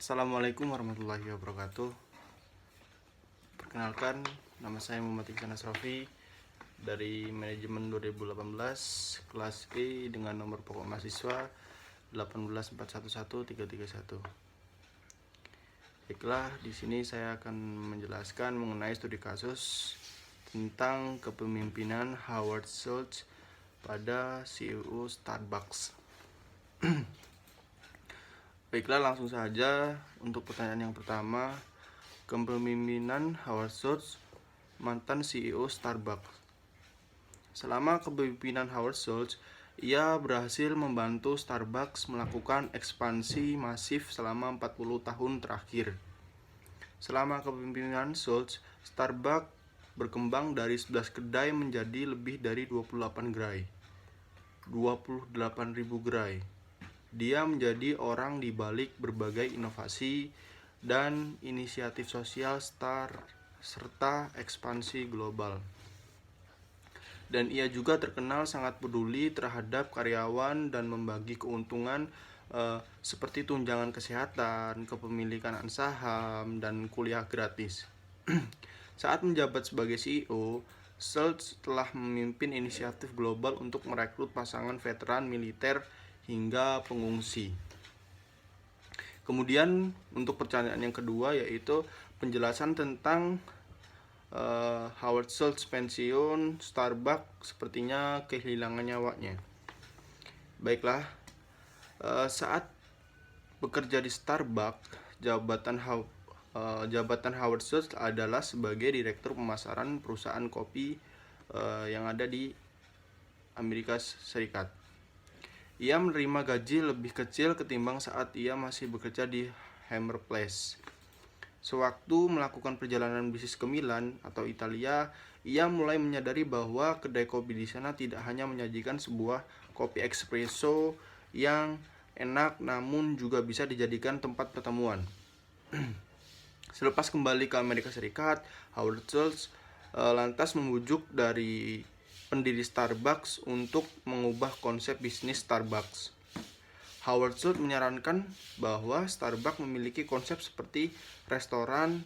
Assalamualaikum warahmatullahi wabarakatuh. Perkenalkan, nama saya Muhammad Iksan Asrafi dari Manajemen 2018 kelas E dengan nomor pokok mahasiswa 18411-331. Baiklah, di sini saya akan menjelaskan mengenai studi kasus tentang kepemimpinan Howard Schultz pada CEO Starbucks. Baiklah, langsung saja untuk pertanyaan yang pertama. Kepemimpinan Howard Schultz, mantan CEO Starbucks. Selama kepemimpinan Howard Schultz, ia berhasil membantu Starbucks melakukan ekspansi masif selama 40 tahun terakhir. Selama kepemimpinan Schultz, Starbucks berkembang dari 11 kedai menjadi lebih dari 28 gerai. 28.000 gerai. Dia menjadi orang di balik berbagai inovasi dan inisiatif sosial serta ekspansi global. Dan ia juga terkenal sangat peduli terhadap karyawan dan membagi keuntungan seperti tunjangan kesehatan, kepemilikan saham, dan kuliah gratis. Saat menjabat sebagai CEO, Schultz telah memimpin inisiatif global untuk merekrut pasangan veteran militer hingga pengungsi. Kemudian untuk pertanyaan yang kedua, yaitu penjelasan tentang Howard Schultz pensiun Starbucks sepertinya kehilangan nyawanya. Baiklah, saat bekerja di Starbucks, jabatan Howard Schultz adalah sebagai direktur pemasaran perusahaan kopi yang ada di Amerika Serikat. Ia menerima gaji lebih kecil ketimbang saat ia masih bekerja di Hammer Place. Sewaktu melakukan perjalanan bisnis ke Milan atau Italia, ia mulai menyadari bahwa kedai kopi di sana tidak hanya menyajikan sebuah kopi espresso yang enak, namun juga bisa dijadikan tempat pertemuan. Selepas kembali ke Amerika Serikat, Howard Schultz lantas membujuk dari pendiri Starbucks untuk mengubah konsep bisnis Starbucks. Howard Schultz menyarankan bahwa Starbucks memiliki konsep seperti restoran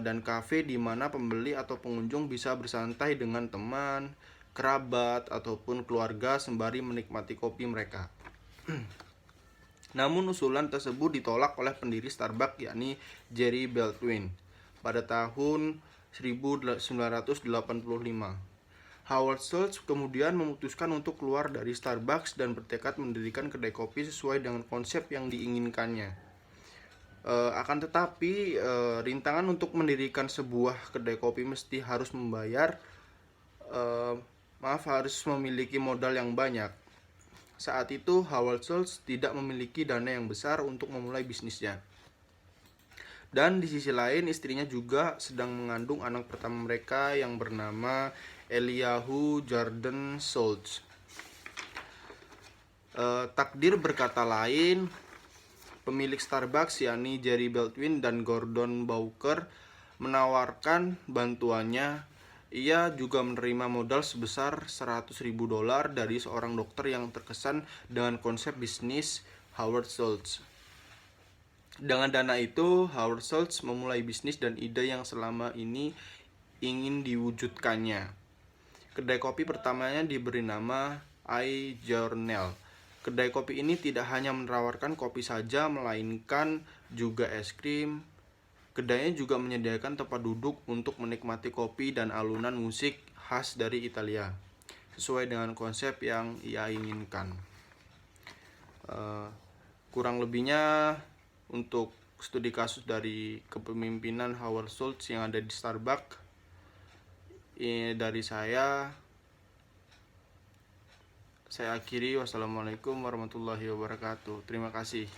dan kafe di mana pembeli atau pengunjung bisa bersantai dengan teman, kerabat, ataupun keluarga sembari menikmati kopi mereka. Namun usulan tersebut ditolak oleh pendiri Starbucks, yakni Jerry Baldwin, pada tahun 1985. Howard Schultz kemudian memutuskan untuk keluar dari Starbucks dan bertekad mendirikan kedai kopi sesuai dengan konsep yang diinginkannya. Akan tetapi, rintangan untuk mendirikan sebuah kedai kopi mesti harus harus memiliki modal yang banyak. Saat itu, Howard Schultz tidak memiliki dana yang besar untuk memulai bisnisnya. Dan di sisi lain, istrinya juga sedang mengandung anak pertama mereka yang bernama Eliyahu Jordan Schultz. Takdir berkata lain, pemilik Starbucks yakni Jerry Baldwin dan Gordon Bowker menawarkan bantuannya. Ia juga menerima modal sebesar $100.000 dari seorang dokter yang terkesan dengan konsep bisnis Howard Schultz. Dengan dana itu, Howard Schultz memulai bisnis dan ide yang selama ini ingin diwujudkannya. Kedai kopi pertamanya diberi nama iJournal. Kedai kopi ini tidak hanya menawarkan kopi saja, melainkan juga es krim. Kedainya juga menyediakan tempat duduk untuk menikmati kopi dan alunan musik khas dari Italia, sesuai dengan konsep yang ia inginkan. Kurang lebihnya untuk studi kasus dari kepemimpinan Howard Schultz yang ada di Starbucks, dari saya akhiri. Wassalamualaikum warahmatullahi wabarakatuh. Terima kasih.